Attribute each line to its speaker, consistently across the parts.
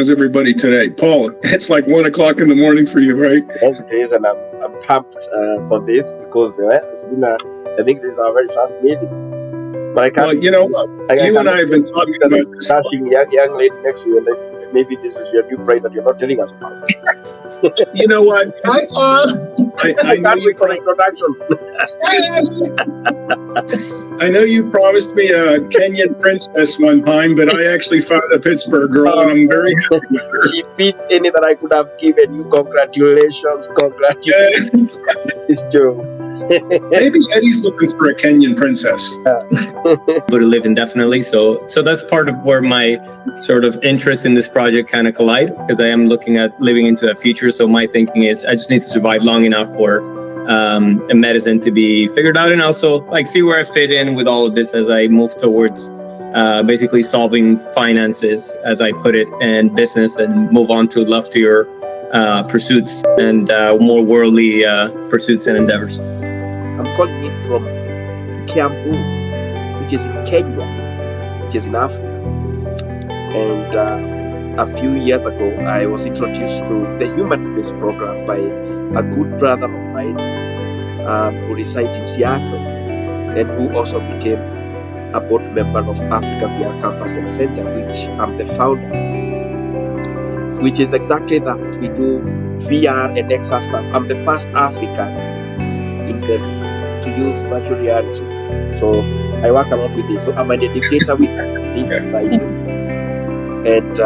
Speaker 1: how's everybody today? Paul, it's like 1 o'clock in the morning for you, right?
Speaker 2: Yes, it is, and I'm pumped for this because it's been I think this is our very first meeting. But I can't.
Speaker 1: Well, you know what? You and I have been talking about this.
Speaker 2: Dashing young lady next to you, and then maybe this is your new bride that you're not telling us about.
Speaker 1: You know what?
Speaker 2: Hi, Paul.
Speaker 1: I know
Speaker 2: can't wait for the introduction.
Speaker 1: I know you promised me a Kenyan princess one time, but I actually found a Pittsburgh girl, and I'm very happy with her.
Speaker 2: She fits any that I could have given you. Congratulations. It's true.
Speaker 1: Maybe Eddie's looking for a Kenyan princess.
Speaker 3: Go to live indefinitely. So that's part of where my sort of interest in this project kind of collide, because I am looking at living into that future. So my thinking is I just need to survive long enough for a medicine to be figured out, and also like see where I fit in with all of this as I move towards basically solving finances, as I put it, and business, and move on to loftier pursuits and more worldly pursuits and endeavors.
Speaker 2: I'm calling in from Kiambu, which is in Kenya, which is in Africa. And a few years ago, I was introduced to the human space program by a good brother of mine who resides in Seattle and who also became a board member of Africa VR Campus and Center, which I'm the founder, which is exactly that. We do VR and XR stuff. I'm the first African to use virtual reality. So I work a lot with this. So I'm an educator with these devices. And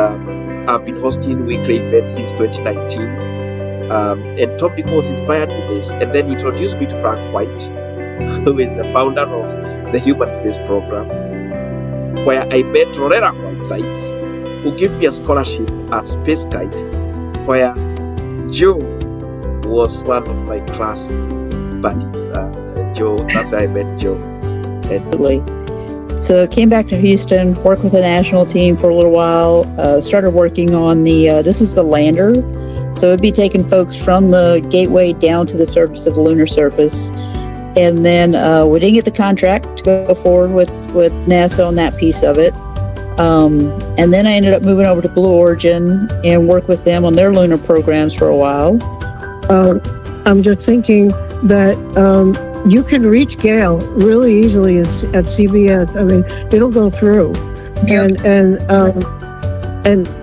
Speaker 2: I've been hosting weekly events since 2019. And Tom Biko was inspired with this and then introduced me to Frank White, who is the founder of the Human Space Program, where I met Loretta Whitesides, who gave me a scholarship at Space Guide, where Joe was one of my class buddies. Joe, that's where I met Joe.
Speaker 4: So I came back to Houston, worked with the national team for a little while, started working on this was the lander. So it'd be taking folks from the gateway down to the surface of the lunar surface. And then we didn't get the contract to go forward with NASA on that piece of it. And then I ended up moving over to Blue Origin and worked with them on their lunar programs for a while.
Speaker 5: I'm just thinking that you can reach Gail really easily at CBS. I mean, it'll go through.
Speaker 4: Yep.
Speaker 5: And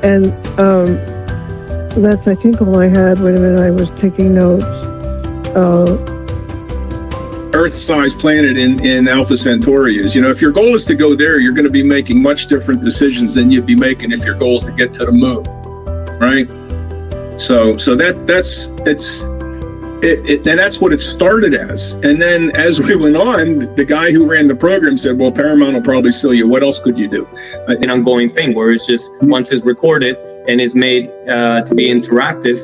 Speaker 5: that's, I think, all I had. Wait a minute, I was taking notes.
Speaker 1: Earth-sized planet in Alpha Centauri is, if your goal is to go there, you're going to be making much different decisions than you'd be making if your goal is to get to the moon, right? So that's what it started as. And then as we went on, the guy who ran the program said, well, Paramount will probably sell you. What else could you do?
Speaker 3: An ongoing thing where it's just once it's recorded and is made to be interactive,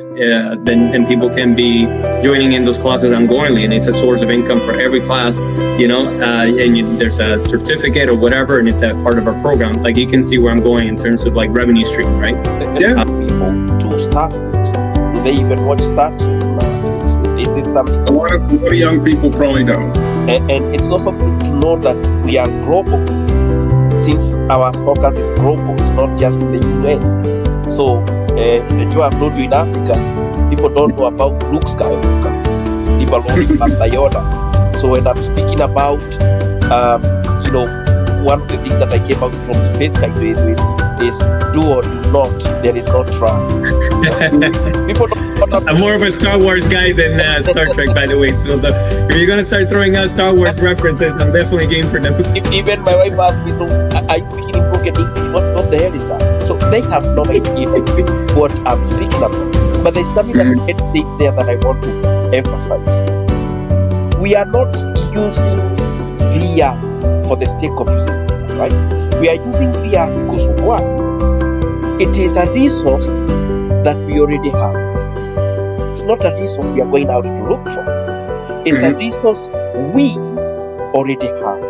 Speaker 3: then people can be joining in those classes ongoingly, and it's a source of income for every class, and there's a certificate or whatever, and it's a part of our program. Like, you can see where I'm going in terms of like revenue stream, right?
Speaker 1: Yeah.
Speaker 2: People to start with. Do they even watch Star Trek? This is something
Speaker 1: a lot of young people probably don't.
Speaker 2: And it's also good to know that we are global. Since our focus is global, it's not just the US. So, Joe, I've told you in Africa, people don't know about Luke Skywalker. People don't know Master Yoda. So when I'm speaking about, one of the things that I came out from Space Guide with is do or do not. There is no try. People don't.
Speaker 3: I'm more of a Star Wars guy than Star Trek, by the way. So if you're gonna start throwing out Star Wars references, I'm definitely game for those.
Speaker 2: Even my wife asked me, "So are you speaking in broken English? What the hell is that?" So they have no idea what I'm speaking about. But there's something that I can say there that I want to emphasize. We are not using VR for the sake of using VR, right? We are using VR because of what? It is a resource that we already have. It's not a resource we are going out to look for. It's a resource we already have.